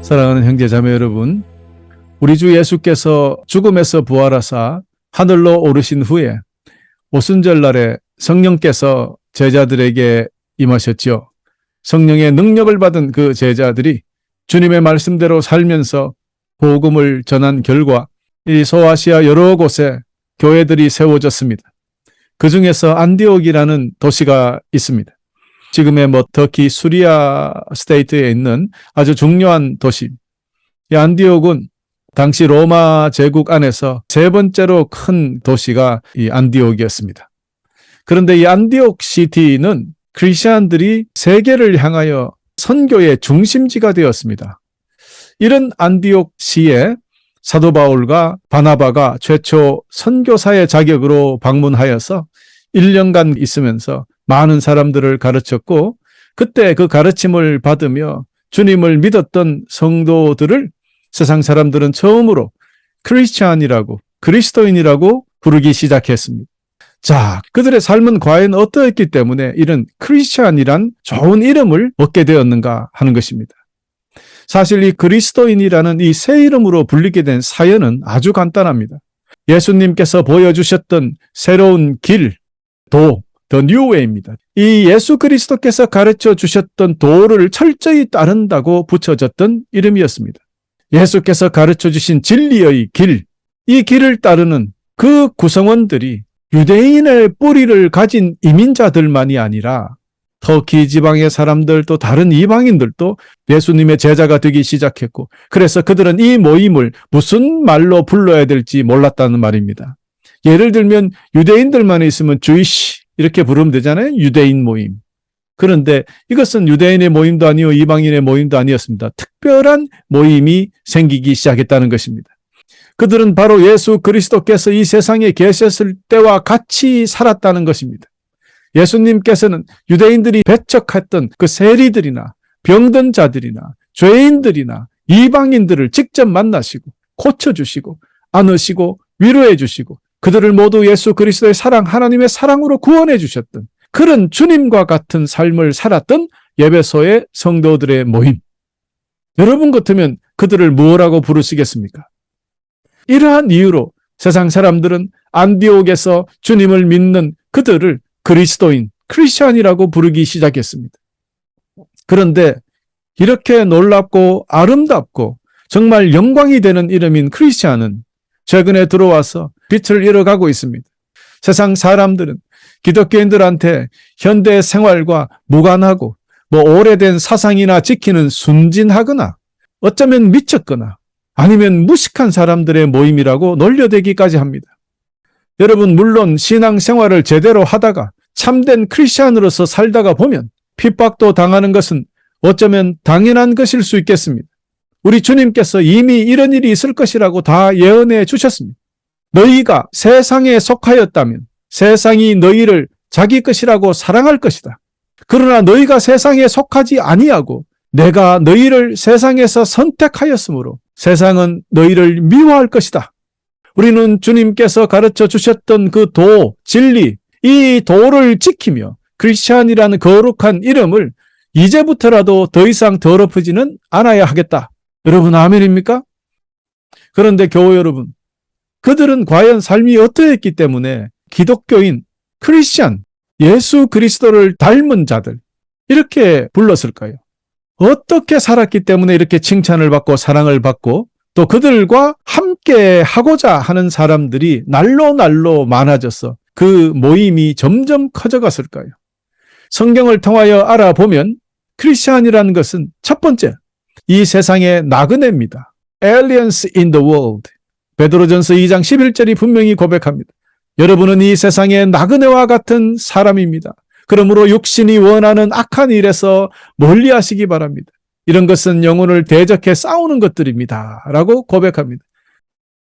사랑하는 형제자매 여러분, 우리 주 예수께서 죽음에서 부활하사 하늘로 오르신 후에 오순절날에 성령께서 제자들에게 임하셨죠. 성령의 능력을 받은 그 제자들이 주님의 말씀대로 살면서 복음을 전한 결과 이 소아시아 여러 곳에 교회들이 세워졌습니다. 그 중에서 안디옥이라는 도시가 있습니다. 지금의 터키 수리아 스테이트에 있는 아주 중요한 도시. 이 안디옥은 당시 로마 제국 안에서 세 번째로 큰 도시가 이 안디옥이었습니다. 그런데 이 안디옥 시티는 크리스천들이 세계를 향하여 선교의 중심지가 되었습니다. 이런 안디옥시에 사도 바울과 바나바가 최초 선교사의 자격으로 방문하여서 1년간 있으면서 많은 사람들을 가르쳤고, 그때 그 가르침을 받으며 주님을 믿었던 성도들을 세상 사람들은 처음으로 크리스찬이라고, 그리스도인이라고 부르기 시작했습니다. 자, 그들의 삶은 과연 어떠했기 때문에 이런 크리스찬이란 좋은 이름을 얻게 되었는가 하는 것입니다. 사실 이 그리스도인이라는 이 새 이름으로 불리게 된 사연은 아주 간단합니다. 예수님께서 보여주셨던 새로운 길, 도, The New Way입니다. 이 예수 그리스도께서 가르쳐 주셨던 도를 철저히 따른다고 붙여졌던 이름이었습니다. 예수께서 가르쳐 주신 진리의 길, 이 길을 따르는 그 구성원들이 유대인의 뿌리를 가진 이민자들만이 아니라 터키 지방의 사람들, 또 다른 이방인들도 예수님의 제자가 되기 시작했고, 그래서 그들은 이 모임을 무슨 말로 불러야 될지 몰랐다는 말입니다. 예를 들면 유대인들만 있으면 주이시 이렇게 부르면 되잖아요. 유대인 모임. 그런데 이것은 유대인의 모임도 아니고 이방인의 모임도 아니었습니다. 특별한 모임이 생기기 시작했다는 것입니다. 그들은 바로 예수 그리스도께서 이 세상에 계셨을 때와 같이 살았다는 것입니다. 예수님께서는 유대인들이 배척했던 그 세리들이나 병든 자들이나 죄인들이나 이방인들을 직접 만나시고 고쳐주시고 안으시고 위로해 주시고 그들을 모두 예수 그리스도의 사랑, 하나님의 사랑으로 구원해 주셨던 그런 주님과 같은 삶을 살았던 예배소의 성도들의 모임. 여러분 같으면 그들을 무엇라고 부르시겠습니까? 이러한 이유로 세상 사람들은 안디옥에서 주님을 믿는 그들을 그리스도인, 크리스찬이라고 부르기 시작했습니다. 그런데 이렇게 놀랍고 아름답고 정말 영광이 되는 이름인 크리스찬은 최근에 들어와서 빛을 잃어가고 있습니다. 세상 사람들은 기독교인들한테 현대 생활과 무관하고 오래된 사상이나 지키는 순진하거나 어쩌면 미쳤거나 아니면 무식한 사람들의 모임이라고 놀려대기까지 합니다. 여러분, 물론 신앙생활을 제대로 하다가 참된 크리스찬으로서 살다가 보면 핍박도 당하는 것은 어쩌면 당연한 것일 수 있겠습니다. 우리 주님께서 이미 이런 일이 있을 것이라고 다 예언해 주셨습니다. 너희가 세상에 속하였다면 세상이 너희를 자기 것이라고 사랑할 것이다. 그러나 너희가 세상에 속하지 아니하고 내가 너희를 세상에서 선택하였으므로 세상은 너희를 미워할 것이다. 우리는 주님께서 가르쳐 주셨던 그 도, 진리, 이 도를 지키며 크리스찬이라는 거룩한 이름을 이제부터라도 더 이상 더럽히지는 않아야 하겠다. 여러분 아멘입니까? 그런데 교우 여러분, 그들은 과연 삶이 어떠했기 때문에 기독교인, 크리스찬, 예수 그리스도를 닮은 자들 이렇게 불렀을까요? 어떻게 살았기 때문에 이렇게 칭찬을 받고 사랑을 받고 또 그들과 함께 하고자 하는 사람들이 날로 많아져서 그 모임이 점점 커져갔을까요? 성경을 통하여 알아보면 크리스찬이라는 것은 첫 번째, 이 세상의 나그네입니다. Aliens in the world. 베드로전서 2장 11절이 분명히 고백합니다. 여러분은 이 세상의 나그네와 같은 사람입니다. 그러므로 육신이 원하는 악한 일에서 멀리하시기 바랍니다. 이런 것은 영혼을 대적해 싸우는 것들입니다. 라고 고백합니다.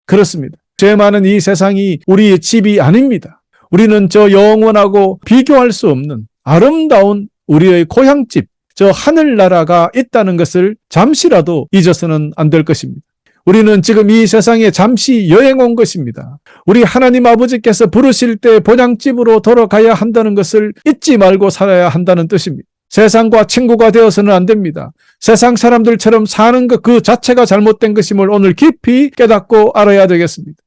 그렇습니다. 죄 많은 이 세상이 우리의 집이 아닙니다. 우리는 저 영원하고 비교할 수 없는 아름다운 우리의 고향집, 저 하늘나라가 있다는 것을 잠시라도 잊어서는 안 될 것입니다. 우리는 지금 이 세상에 잠시 여행 온 것입니다. 우리 하나님 아버지께서 부르실 때 본향집으로 돌아가야 한다는 것을 잊지 말고 살아야 한다는 뜻입니다. 세상과 친구가 되어서는 안 됩니다. 세상 사람들처럼 사는 것 그 자체가 잘못된 것임을 오늘 깊이 깨닫고 알아야 되겠습니다.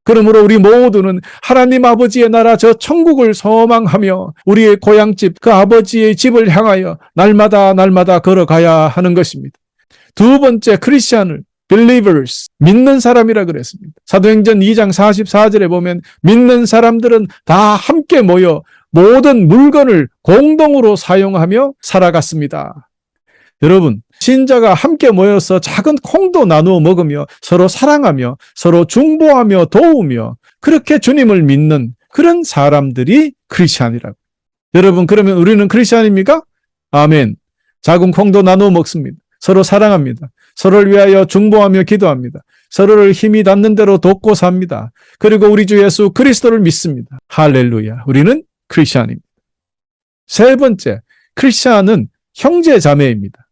그러므로 우리 모두는 하나님 아버지의 나라 저 천국을 소망하며 우리의 고향집 그 아버지의 집을 향하여 날마다 걸어가야 하는 것입니다. 두 번째, 크리스찬을 believers, 믿는 사람이라 그랬습니다. 사도행전 2장 44절에 보면 믿는 사람들은 다 함께 모여 모든 물건을 공동으로 사용하며 살아갔습니다. 여러분, 신자가 함께 모여서 작은 콩도 나누어 먹으며 서로 사랑하며 서로 중보하며 도우며 그렇게 주님을 믿는 그런 사람들이 크리스찬이라고. 여러분, 그러면 우리는 크리스찬입니까? 아멘. 작은 콩도 나누어 먹습니다. 서로 사랑합니다. 서로를 위하여 중보하며 기도합니다. 서로를 힘이 닿는 대로 돕고 삽니다. 그리고 우리 주 예수 그리스도를 믿습니다. 할렐루야. 우리는 크리스찬입니다. 세 번째, 크리스찬은 형제 자매입니다.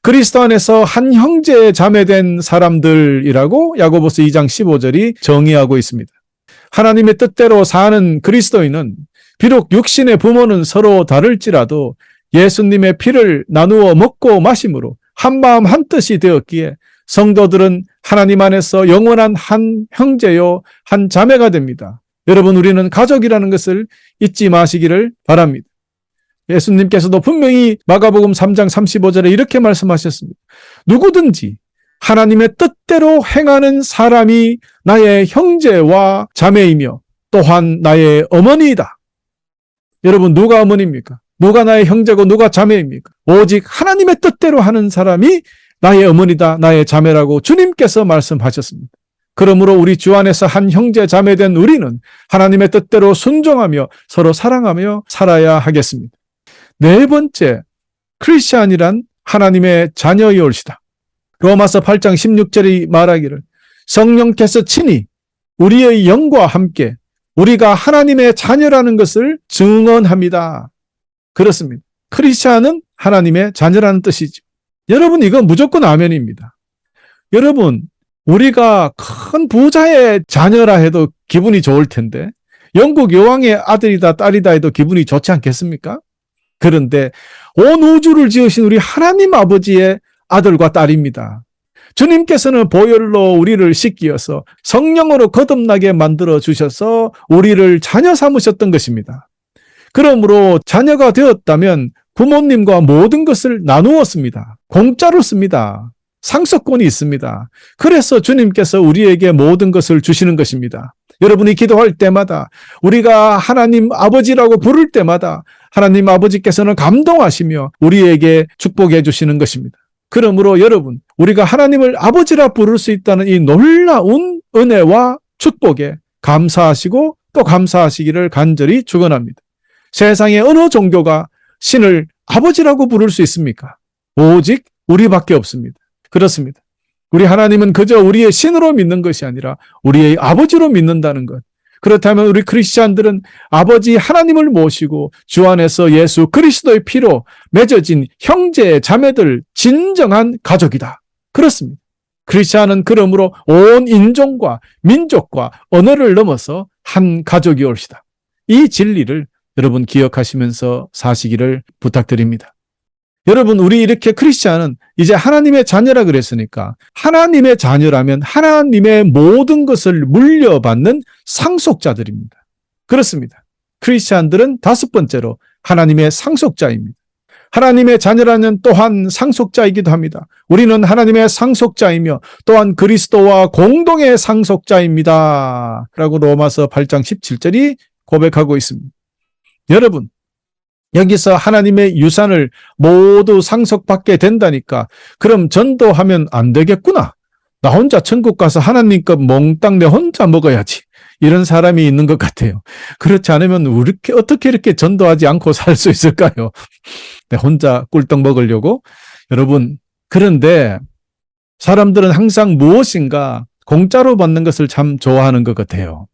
그리스도 안에서 한 형제 자매된 사람들이라고 야고보서 2장 15절이 정의하고 있습니다. 하나님의 뜻대로 사는 그리스도인은 비록 육신의 부모는 서로 다를지라도 예수님의 피를 나누어 먹고 마심으로 한마음 한뜻이 되었기에 성도들은 하나님 안에서 영원한 한 형제요 한 자매가 됩니다. 여러분, 우리는 가족이라는 것을 잊지 마시기를 바랍니다. 예수님께서도 분명히 마가복음 3장 35절에 이렇게 말씀하셨습니다. 누구든지 하나님의 뜻대로 행하는 사람이 나의 형제와 자매이며 또한 나의 어머니이다. 여러분, 누가 어머니입니까? 누가 나의 형제고 누가 자매입니까? 오직 하나님의 뜻대로 하는 사람이 나의 어머니다, 나의 자매라고 주님께서 말씀하셨습니다. 그러므로 우리 주 안에서 한 형제 자매된 우리는 하나님의 뜻대로 순종하며 서로 사랑하며 살아야 하겠습니다. 네 번째, 크리스찬이란 하나님의 자녀이올시다. 로마서 8장 16절이 말하기를 성령께서 친히 우리의 영과 함께 우리가 하나님의 자녀라는 것을 증언합니다. 그렇습니다. 크리스찬은 하나님의 자녀라는 뜻이죠. 여러분, 이건 무조건 아멘입니다. 여러분, 우리가 큰 부자의 자녀라 해도 기분이 좋을 텐데 영국 여왕의 아들이다 딸이다 해도 기분이 좋지 않겠습니까? 그런데 온 우주를 지으신 우리 하나님 아버지의 아들과 딸입니다. 주님께서는 보혈로 우리를 씻기어서 성령으로 거듭나게 만들어 주셔서 우리를 자녀 삼으셨던 것입니다. 그러므로 자녀가 되었다면 부모님과 모든 것을 나누었습니다. 공짜로 씁니다. 상속권이 있습니다. 그래서 주님께서 우리에게 모든 것을 주시는 것입니다. 여러분이 기도할 때마다 우리가 하나님 아버지라고 부를 때마다 하나님 아버지께서는 감동하시며 우리에게 축복해 주시는 것입니다. 그러므로 여러분, 우리가 하나님을 아버지라 부를 수 있다는 이 놀라운 은혜와 축복에 감사하시고 또 감사하시기를 간절히 축원합니다. 세상의 어느 종교가 신을 아버지라고 부를 수 있습니까? 오직 우리밖에 없습니다. 그렇습니다. 우리 하나님은 그저 우리의 신으로 믿는 것이 아니라 우리의 아버지로 믿는다는 것. 그렇다면 우리 크리스찬들은 아버지 하나님을 모시고 주 안에서 예수 그리스도의 피로 맺어진 형제 자매들 진정한 가족이다. 그렇습니다. 크리스찬은 그러므로 온 인종과 민족과 언어를 넘어서 한 가족이 올시다. 이 진리를 여러분 기억하시면서 사시기를 부탁드립니다. 여러분, 우리 이렇게 크리스찬은 이제 하나님의 자녀라 그랬으니까 하나님의 자녀라면 하나님의 모든 것을 물려받는 상속자들입니다. 그렇습니다. 크리스찬들은 다섯 번째로 하나님의 상속자입니다. 하나님의 자녀라는 또한 상속자이기도 합니다. 우리는 하나님의 상속자이며 또한 그리스도와 공동의 상속자입니다. 라고 로마서 8장 17절이 고백하고 있습니다. 여러분, 여기서 하나님의 유산을 모두 상속받게 된다니까 그럼 전도하면 안 되겠구나. 나 혼자 천국 가서 하나님 것 몽땅 내 혼자 먹어야지. 이런 사람이 있는 것 같아요. 그렇지 않으면 어떻게 이렇게 전도하지 않고 살 수 있을까요? 내 혼자 꿀떡 먹으려고? 여러분, 그런데 사람들은 항상 무엇인가 공짜로 받는 것을 참 좋아하는 것 같아요.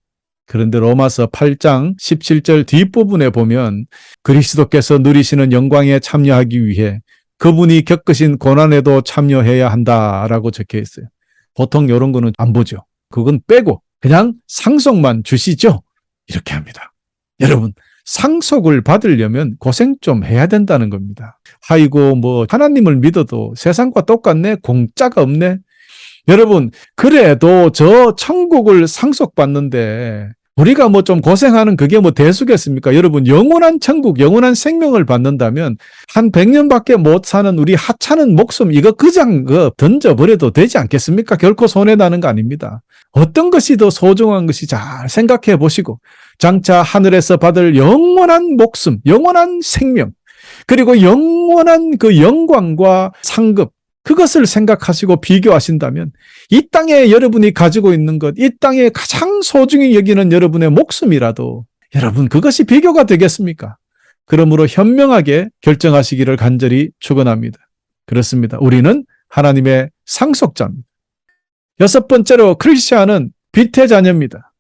그런데 로마서 8장 17절 뒷부분에 보면 그리스도께서 누리시는 영광에 참여하기 위해 그분이 겪으신 고난에도 참여해야 한다라고 적혀 있어요. 보통 이런 거는 안 보죠. 그건 빼고 그냥 상속만 주시죠. 이렇게 합니다. 여러분, 상속을 받으려면 고생 좀 해야 된다는 겁니다. 아이고, 뭐 하나님을 믿어도 세상과 똑같네, 공짜가 없네. 여러분, 그래도 저 천국을 상속받는데 우리가 뭐 좀 고생하는 그게 뭐 대수겠습니까? 여러분, 영원한 천국, 영원한 생명을 받는다면 한 100년밖에 못 사는 우리 하찮은 목숨, 이거 그냥 던져버려도 되지 않겠습니까? 결코 손해나는 거 아닙니다. 어떤 것이 더 소중한 것이 잘 생각해 보시고, 장차 하늘에서 받을 영원한 목숨, 영원한 생명, 그리고 영원한 그 영광과 상급, 그것을 생각하시고 비교하신다면 이 땅에 여러분이 가지고 있는 것, 이 땅에 가장 소중히 여기는 여러분의 목숨이라도 여러분 그것이 비교가 되겠습니까? 그러므로 현명하게 결정하시기를 간절히 축원합니다. 그렇습니다. 우리는 하나님의 상속자입니다. 여섯 번째로 크리스찬은 빛의 자녀입니다.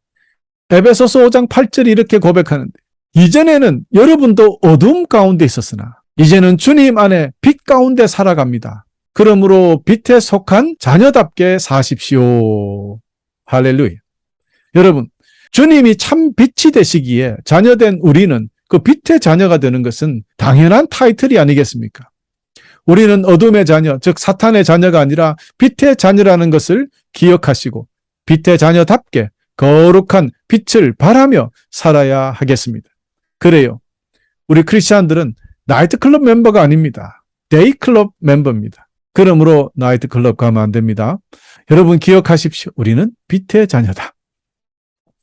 에베소서 5장 8절이 이렇게 고백하는데, 이전에는 여러분도 어둠 가운데 있었으나 이제는 주님 안에 빛 가운데 살아갑니다. 그러므로 빛에 속한 자녀답게 사십시오. 할렐루야. 여러분, 주님이 참 빛이 되시기에 자녀된 우리는 그 빛의 자녀가 되는 것은 당연한 타이틀이 아니겠습니까? 우리는 어둠의 자녀, 즉 사탄의 자녀가 아니라 빛의 자녀라는 것을 기억하시고 빛의 자녀답게 거룩한 빛을 바라며 살아야 하겠습니다. 그래요. 우리 크리스찬들은 나이트클럽 멤버가 아닙니다. 데이클럽 멤버입니다. 그러므로 나이트클럽 가면 안 됩니다. 여러분 기억하십시오. 우리는 빛의 자녀다.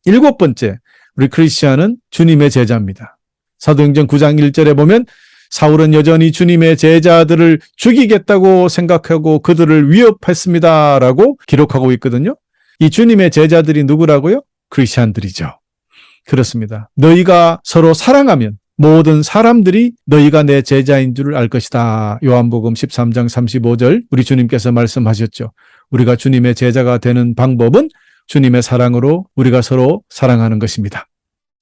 일곱 번째, 우리 크리스찬은 주님의 제자입니다. 사도행전 9장 1절에 보면 사울은 여전히 주님의 제자들을 죽이겠다고 생각하고 그들을 위협했습니다. 라고 기록하고 있거든요. 이 주님의 제자들이 누구라고요? 크리스찬들이죠. 그렇습니다. 너희가 서로 사랑하면 모든 사람들이 너희가 내 제자인 줄 알 것이다. 요한복음 13장 35절 우리 주님께서 말씀하셨죠. 우리가 주님의 제자가 되는 방법은 주님의 사랑으로 우리가 서로 사랑하는 것입니다.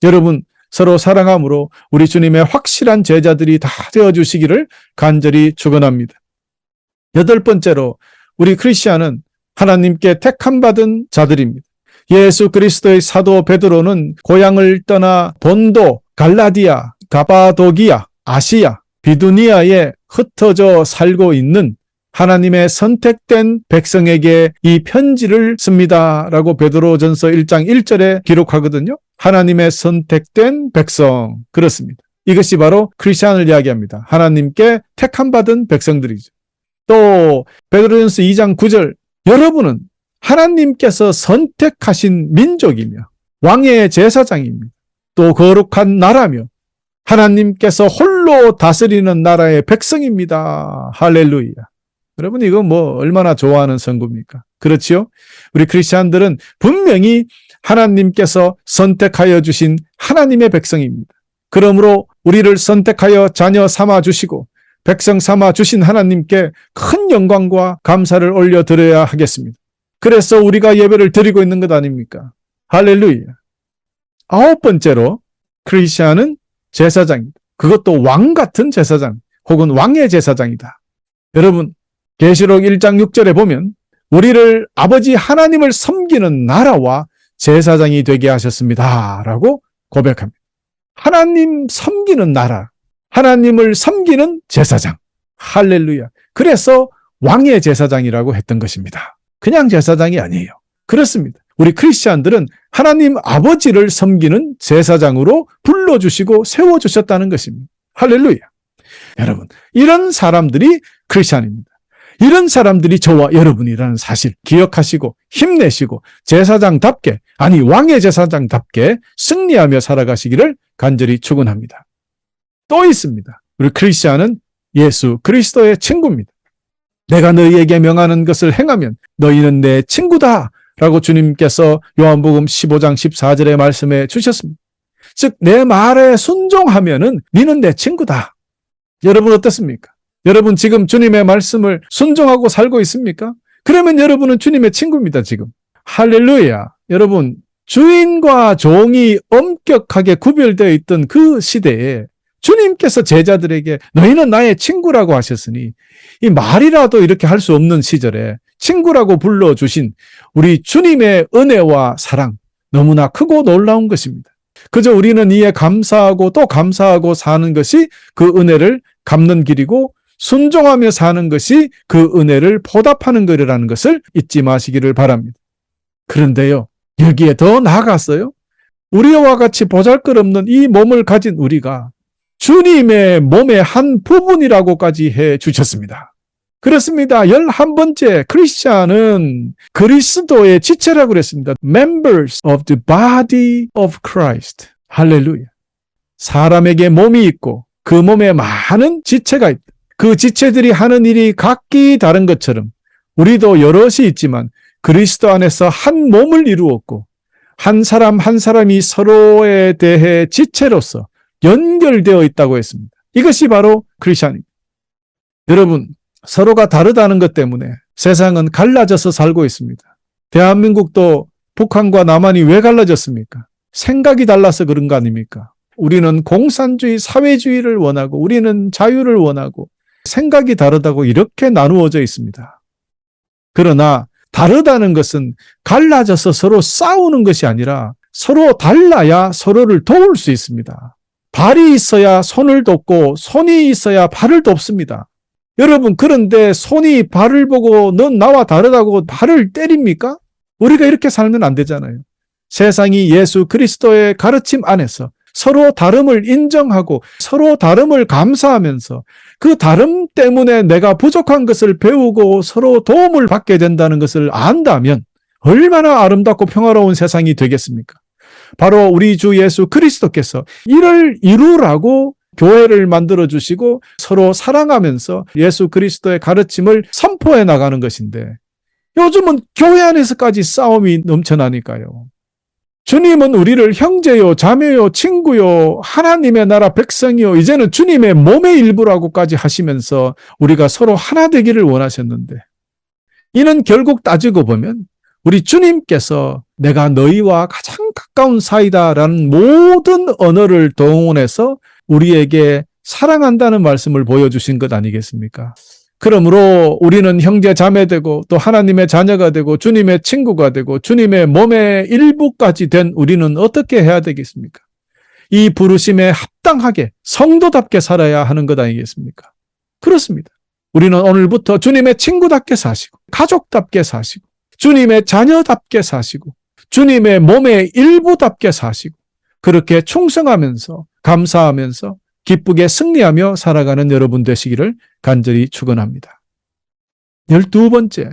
여러분, 서로 사랑함으로 우리 주님의 확실한 제자들이 다 되어주시기를 간절히 축원합니다. 여덟 번째로 우리 크리스찬은 하나님께 택함받은 자들입니다. 예수 그리스도의 사도 베드로는 고향을 떠나 본도, 갈라디아, 가바도기아, 아시아, 비두니아에 흩어져 살고 있는 하나님의 선택된 백성에게 이 편지를 씁니다. 라고 베드로전서 1장 1절에 기록하거든요. 하나님의 선택된 백성. 그렇습니다. 이것이 바로 크리스찬을 이야기합니다. 하나님께 택함받은 백성들이죠. 또 베드로전서 2장 9절 여러분은 하나님께서 선택하신 민족이며 왕의 제사장입니다. 또 거룩한 나라며 하나님께서 홀로 다스리는 나라의 백성입니다. 할렐루야. 여러분 이거 뭐 얼마나 좋아하는 선구입니까? 그렇지요? 우리 크리스찬들은 분명히 하나님께서 선택하여 주신 하나님의 백성입니다. 그러므로 우리를 선택하여 자녀 삼아 주시고 백성 삼아 주신 하나님께 큰 영광과 감사를 올려드려야 하겠습니다. 그래서 우리가 예배를 드리고 있는 것 아닙니까? 할렐루야. 아홉 번째로 크리스찬은 제사장입니다. 그것도 왕 같은 제사장 혹은 왕의 제사장이다. 여러분 계시록 1장 6절에 보면 우리를 아버지 하나님을 섬기는 나라와 제사장이 되게 하셨습니다. 라고 고백합니다. 하나님 섬기는 나라, 하나님을 섬기는 제사장. 할렐루야. 그래서 왕의 제사장이라고 했던 것입니다. 그냥 제사장이 아니에요. 그렇습니다. 우리 크리스찬들은 하나님 아버지를 섬기는 제사장으로 불러주시고 세워주셨다는 것입니다. 할렐루야. 여러분, 이런 사람들이 크리스찬입니다. 이런 사람들이 저와 여러분이라는 사실 기억하시고 힘내시고 제사장답게, 아니 왕의 제사장답게 승리하며 살아가시기를 간절히 축원합니다. 또 있습니다. 우리 크리스찬은 예수 그리스도의 친구입니다. 내가 너희에게 명하는 것을 행하면 너희는 내 친구다 라고 주님께서 요한복음 15장 14절에 말씀해 주셨습니다. 즉 내 말에 순종하면은 너는 내 친구다. 여러분 어떻습니까? 여러분 지금 주님의 말씀을 순종하고 살고 있습니까? 그러면 여러분은 주님의 친구입니다. 지금. 할렐루야. 여러분 주인과 종이 엄격하게 구별되어 있던 그 시대에 주님께서 제자들에게 너희는 나의 친구라고 하셨으니 이 말이라도 이렇게 할 수 없는 시절에 친구라고 불러주신 우리 주님의 은혜와 사랑 너무나 크고 놀라운 것입니다. 그저 우리는 이에 감사하고 또 감사하고 사는 것이 그 은혜를 갚는 길이고 순종하며 사는 것이 그 은혜를 보답하는 거라는 것을 잊지 마시기를 바랍니다. 그런데요, 여기에 더 나아갔어요. 우리와 같이 보잘것없는 이 몸을 가진 우리가 주님의 몸의 한 부분이라고까지 해 주셨습니다. 그렇습니다. 11번째 크리스찬은 그리스도의 지체라고 그랬습니다. Members of the body of Christ. 할렐루야. 사람에게 몸이 있고 그 몸에 많은 지체가 있다. 그 지체들이 하는 일이 각기 다른 것처럼 우리도 여럿이 있지만 그리스도 안에서 한 몸을 이루었고 한 사람 한 사람이 서로에 대해 지체로서 연결되어 있다고 했습니다. 이것이 바로 크리스찬입니다. 여러분, 서로가 다르다는 것 때문에 세상은 갈라져서 살고 있습니다. 대한민국도 북한과 남한이 왜 갈라졌습니까? 생각이 달라서 그런 거 아닙니까? 우리는 공산주의, 사회주의를 원하고 우리는 자유를 원하고 생각이 다르다고 이렇게 나누어져 있습니다. 그러나 다르다는 것은 갈라져서 서로 싸우는 것이 아니라 서로 달라야 서로를 도울 수 있습니다. 발이 있어야 손을 돕고 손이 있어야 발을 돕습니다. 여러분, 그런데 손이 발을 보고 넌 나와 다르다고 발을 때립니까? 우리가 이렇게 살면 안 되잖아요. 세상이 예수 그리스도의 가르침 안에서 서로 다름을 인정하고 서로 다름을 감사하면서 그 다름 때문에 내가 부족한 것을 배우고 서로 도움을 받게 된다는 것을 안다면 얼마나 아름답고 평화로운 세상이 되겠습니까? 바로 우리 주 예수 그리스도께서 이를 이루라고 교회를 만들어주시고 서로 사랑하면서 예수 그리스도의 가르침을 선포해 나가는 것인데 요즘은 교회 안에서까지 싸움이 넘쳐나니까요. 주님은 우리를 형제요, 자매요, 친구요, 하나님의 나라 백성이요, 이제는 주님의 몸의 일부라고까지 하시면서 우리가 서로 하나 되기를 원하셨는데 이는 결국 따지고 보면 우리 주님께서 내가 너희와 가장 가까운 사이다라는 모든 언어를 동원해서 우리에게 사랑한다는 말씀을 보여주신 것 아니겠습니까? 그러므로 우리는 형제 자매되고 또 하나님의 자녀가 되고 주님의 친구가 되고 주님의 몸의 일부까지 된 우리는 어떻게 해야 되겠습니까? 이 부르심에 합당하게 성도답게 살아야 하는 것 아니겠습니까? 그렇습니다. 우리는 오늘부터 주님의 친구답게 사시고 가족답게 사시고 주님의 자녀답게 사시고 주님의 몸의 일부답게 사시고 그렇게 충성하면서 감사하면서 기쁘게 승리하며 살아가는 여러분 되시기를 간절히 축원합니다. 12번째,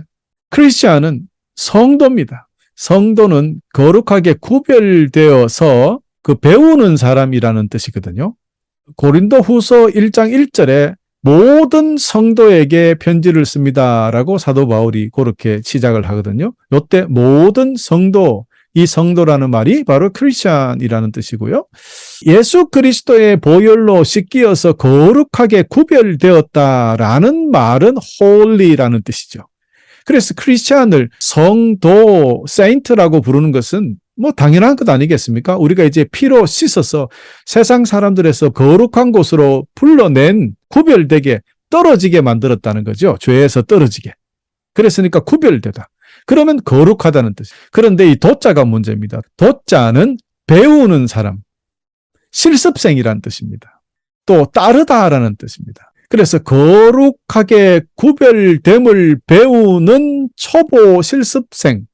크리스찬은 성도입니다. 성도는 거룩하게 구별되어서 그 배우는 사람이라는 뜻이거든요. 고린도후서 1장 1절에 모든 성도에게 편지를 씁니다라고 사도 바울이 그렇게 시작을 하거든요. 이때 모든 성도, 이 성도라는 말이 바로 크리스찬이라는 뜻이고요. 예수 그리스도의 보혈로 씻기어서 거룩하게 구별되었다라는 말은 holy라는 뜻이죠. 그래서 크리스찬을 성도, 세인트라고 부르는 것은 뭐 당연한 것 아니겠습니까? 우리가 이제 피로 씻어서 세상 사람들에서 거룩한 곳으로 불러낸 구별되게 떨어지게 만들었다는 거죠. 죄에서 떨어지게. 그랬으니까 구별되다. 그러면 거룩하다는 뜻. 그런데 이 도자가 문제입니다. 도자는 배우는 사람, 실습생이라는 뜻입니다. 또 따르다라는 뜻입니다. 그래서 거룩하게 구별됨을 배우는 초보 실습생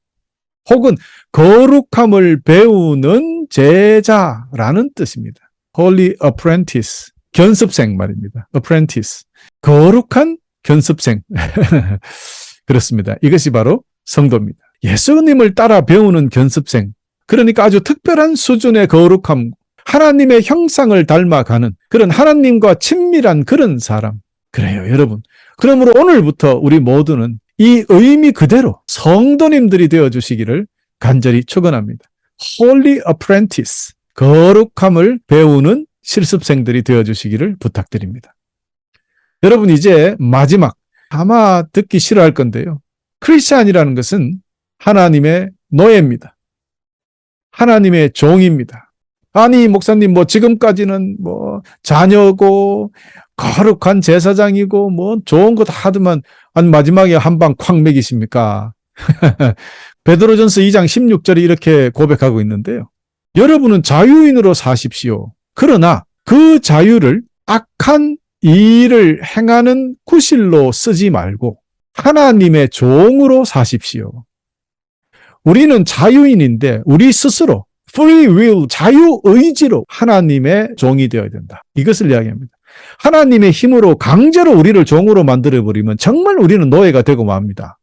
혹은 거룩함을 배우는 제자라는 뜻입니다. Holy Apprentice, 견습생 말입니다. Apprentice, 거룩한 견습생. 그렇습니다. 이것이 바로 성도입니다. 예수님을 따라 배우는 견습생, 그러니까 아주 특별한 수준의 거룩함, 하나님의 형상을 닮아가는 그런 하나님과 친밀한 그런 사람. 그래요, 여러분. 그러므로 오늘부터 우리 모두는 이 의미 그대로 성도님들이 되어주시기를 간절히 축원합니다. Holy Apprentice, 거룩함을 배우는 실습생들이 되어주시기를 부탁드립니다. 여러분, 이제 마지막, 아마 듣기 싫어할 건데요. 크리스찬이라는 것은 하나님의 노예입니다. 하나님의 종입니다. 아니, 목사님, 지금까지는 자녀고, 거룩한 제사장이고, 좋은 거 다 하더만, 아니, 마지막에 한 방 콱 먹이십니까? 베드로전서 2장 16절이 이렇게 고백하고 있는데요. 여러분은 자유인으로 사십시오. 그러나 그 자유를 악한 일을 행하는 구실로 쓰지 말고 하나님의 종으로 사십시오. 우리는 자유인인데 우리 스스로 free will, 자유의지로 하나님의 종이 되어야 된다. 이것을 이야기합니다. 하나님의 힘으로 강제로 우리를 종으로 만들어버리면 정말 우리는 노예가 되고 맙니다.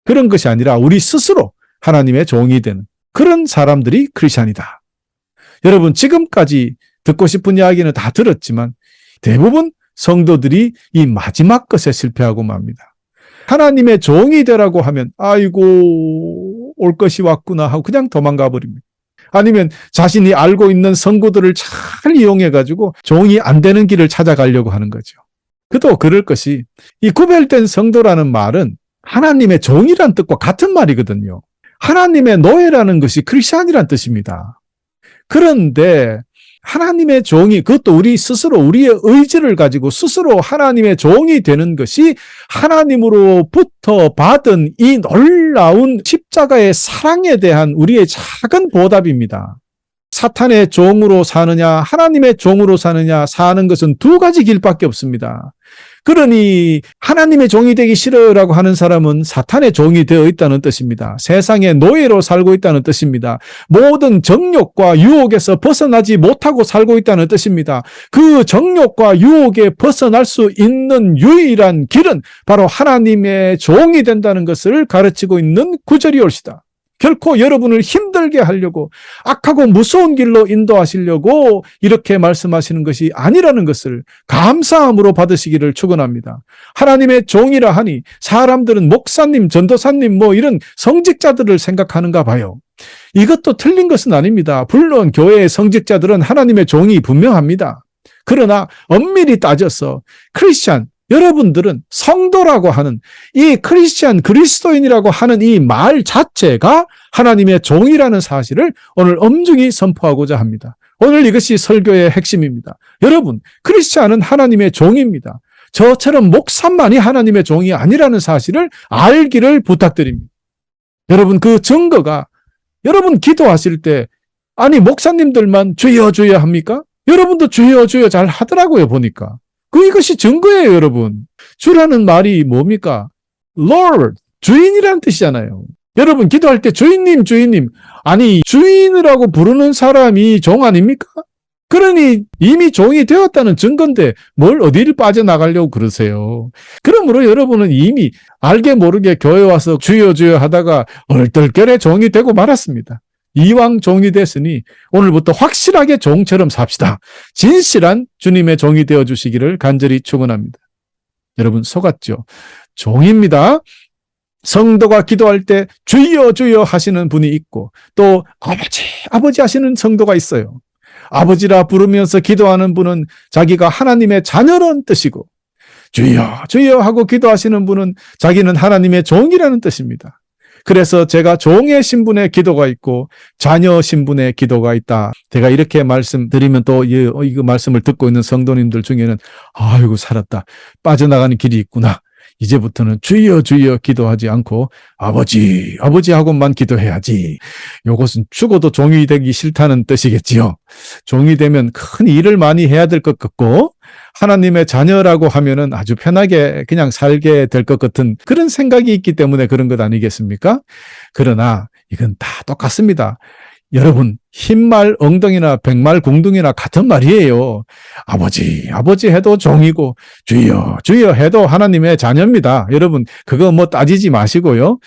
그런 것이 아니라 우리 스스로 하나님의 종이 되는 그런 사람들이 크리스찬이다. 여러분, 지금까지 듣고 싶은 이야기는 다 들었지만 대부분 성도들이 이 마지막 것에 실패하고 맙니다. 하나님의 종이 되라고 하면 아이고 올 것이 왔구나 하고 그냥 도망가 버립니다. 아니면 자신이 알고 있는 성구들을 잘 이용해가지고 종이 안 되는 길을 찾아가려고 하는 거죠. 그도 그럴 것이 이 구별된 성도라는 말은 하나님의 종이란 뜻과 같은 말이거든요. 하나님의 노예라는 것이 크리스찬이란 뜻입니다. 그런데 하나님의 종이, 그것도 우리 스스로 우리의 의지를 가지고 스스로 하나님의 종이 되는 것이 하나님으로부터 받은 이 놀라운 십자가의 사랑에 대한 우리의 작은 보답입니다. 사탄의 종으로 사느냐 하나님의 종으로 사느냐 사는 것은 두 가지 길밖에 없습니다. 그러니 하나님의 종이 되기 싫어라고 하는 사람은 사탄의 종이 되어 있다는 뜻입니다. 세상의 노예로 살고 있다는 뜻입니다. 모든 정욕과 유혹에서 벗어나지 못하고 살고 있다는 뜻입니다. 그 정욕과 유혹에 벗어날 수 있는 유일한 길은 바로 하나님의 종이 된다는 것을 가르치고 있는 구절이 옳시다. 결코 여러분을 힘들게 하려고 악하고 무서운 길로 인도하시려고 이렇게 말씀하시는 것이 아니라는 것을 감사함으로 받으시기를 축원합니다. 하나님의 종이라 하니 사람들은 목사님, 전도사님 뭐 이런 성직자들을 생각하는가 봐요. 이것도 틀린 것은 아닙니다. 물론 교회의 성직자들은 하나님의 종이 분명합니다. 그러나 엄밀히 따져서 크리스찬, 여러분들은 성도라고 하는 이 크리스찬, 그리스도인이라고 하는 이 말 자체가 하나님의 종이라는 사실을 오늘 엄중히 선포하고자 합니다. 오늘 이것이 설교의 핵심입니다. 여러분, 크리스찬은 하나님의 종입니다. 저처럼 목사만이 하나님의 종이 아니라는 사실을 알기를 부탁드립니다. 여러분, 그 증거가 여러분 기도하실 때 아니 목사님들만 주여 주여 합니까? 여러분도 주여 주여 잘 하더라고요 보니까. 이것이 증거예요, 여러분. 주라는 말이 뭡니까? Lord, 주인이라는 뜻이잖아요. 여러분, 기도할 때 주인님, 주인님. 아니, 주인이라고 부르는 사람이 종 아닙니까? 그러니 이미 종이 되었다는 증거인데 뭘 어디를 빠져나가려고 그러세요. 그러므로 여러분은 이미 알게 모르게 교회 와서 주여 주여 하다가 얼떨결에 종이 되고 말았습니다. 이왕 종이 됐으니 오늘부터 확실하게 종처럼 삽시다. 진실한 주님의 종이 되어주시기를 간절히 축원합니다. 여러분 속았죠? 종입니다. 성도가 기도할 때 주여 주여 하시는 분이 있고 또 아버지 아버지 하시는 성도가 있어요. 아버지라 부르면서 기도하는 분은 자기가 하나님의 자녀라는 뜻이고 주여 주여 하고 기도하시는 분은 자기는 하나님의 종이라는 뜻입니다. 그래서 제가 종의 신분의 기도가 있고 자녀 신분의 기도가 있다. 제가 이렇게 말씀드리면 또 이 말씀을 듣고 있는 성도님들 중에는 아이고 살았다. 빠져나가는 길이 있구나. 이제부터는 주여 주여 기도하지 않고 아버지 아버지 하고만 기도해야지. 이것은 죽어도 종이 되기 싫다는 뜻이겠지요. 종이 되면 큰 일을 많이 해야 될 것 같고 하나님의 자녀라고 하면은 아주 편하게 그냥 살게 될 것 같은 그런 생각이 있기 때문에 그런 것 아니겠습니까? 그러나 이건 다 똑같습니다. 여러분, 흰말 엉덩이나 백말 궁둥이나 같은 말이에요. 아버지, 아버지 해도 종이고 주여, 주여 해도 하나님의 자녀입니다. 여러분, 그거 뭐 따지지 마시고요.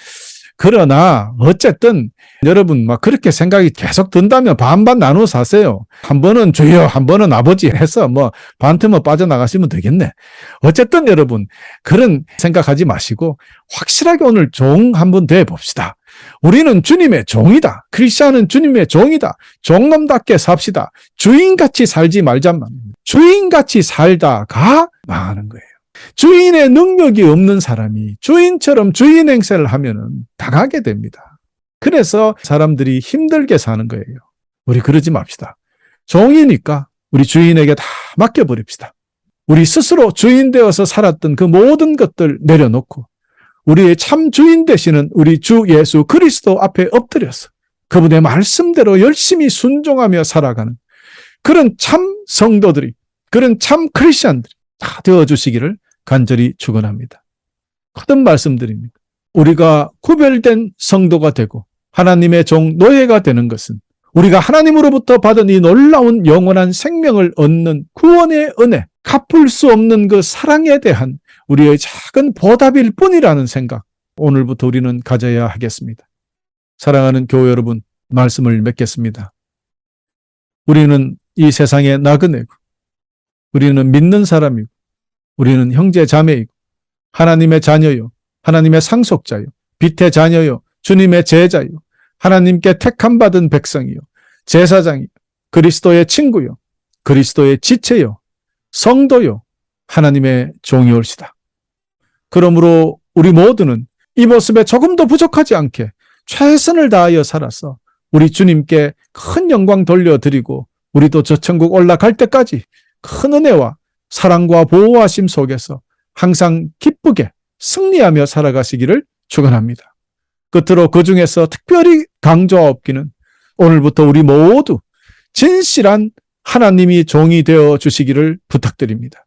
그러나 어쨌든 여러분 막 그렇게 생각이 계속 든다면 반반 나누어 사세요. 한 번은 주여, 한 번은 아버지 해서 뭐 반틈은 빠져나가시면 되겠네. 어쨌든 여러분 그런 생각하지 마시고 확실하게 오늘 종 한번 돼 봅시다. 우리는 주님의 종이다. 크리스찬은 주님의 종이다. 종놈답게 삽시다. 주인같이 살지 말자만. 주인같이 살다가 망하는 거예요. 주인의 능력이 없는 사람이 주인처럼 주인 행세를 하면은 당하게 됩니다. 그래서 사람들이 힘들게 사는 거예요. 우리 그러지 맙시다. 종이니까 우리 주인에게 다 맡겨버립시다. 우리 스스로 주인 되어서 살았던 그 모든 것들 내려놓고 우리의 참 주인 되시는 우리 주 예수 그리스도 앞에 엎드려서 그분의 말씀대로 열심히 순종하며 살아가는 그런 참 성도들이, 그런 참 크리스천들이 다 되어주시기를 간절히 축원합니다. 거듭 말씀드립니다. 우리가 구별된 성도가 되고 하나님의 종 노예가 되는 것은 우리가 하나님으로부터 받은 이 놀라운 영원한 생명을 얻는 구원의 은혜, 갚을 수 없는 그 사랑에 대한 우리의 작은 보답일 뿐이라는 생각, 오늘부터 우리는 가져야 하겠습니다. 사랑하는 교회 여러분, 말씀을 맺겠습니다. 우리는 이 세상의 나그네고, 우리는 믿는 사람이고, 우리는 형제 자매이고, 하나님의 자녀요, 하나님의 상속자요, 빛의 자녀요, 주님의 제자요, 하나님께 택함받은 백성이요, 제사장이요, 그리스도의 친구요, 그리스도의 지체요, 성도요, 하나님의 종이올시다. 그러므로 우리 모두는 이 모습에 조금도 부족하지 않게 최선을 다하여 살아서 우리 주님께 큰 영광 돌려드리고 우리도 저 천국 올라갈 때까지 큰 은혜와 사랑과 보호하심 속에서 항상 기쁘게 승리하며 살아가시기를 축원합니다. 끝으로 그 중에서 특별히 강조하옵기는 오늘부터 우리 모두 진실한 하나님이 종이 되어 주시기를 부탁드립니다.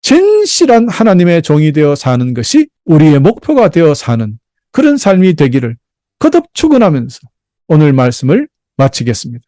진실한 하나님의 종이 되어 사는 것이 우리의 목표가 되어 사는 그런 삶이 되기를 거듭 축원하면서 오늘 말씀을 마치겠습니다.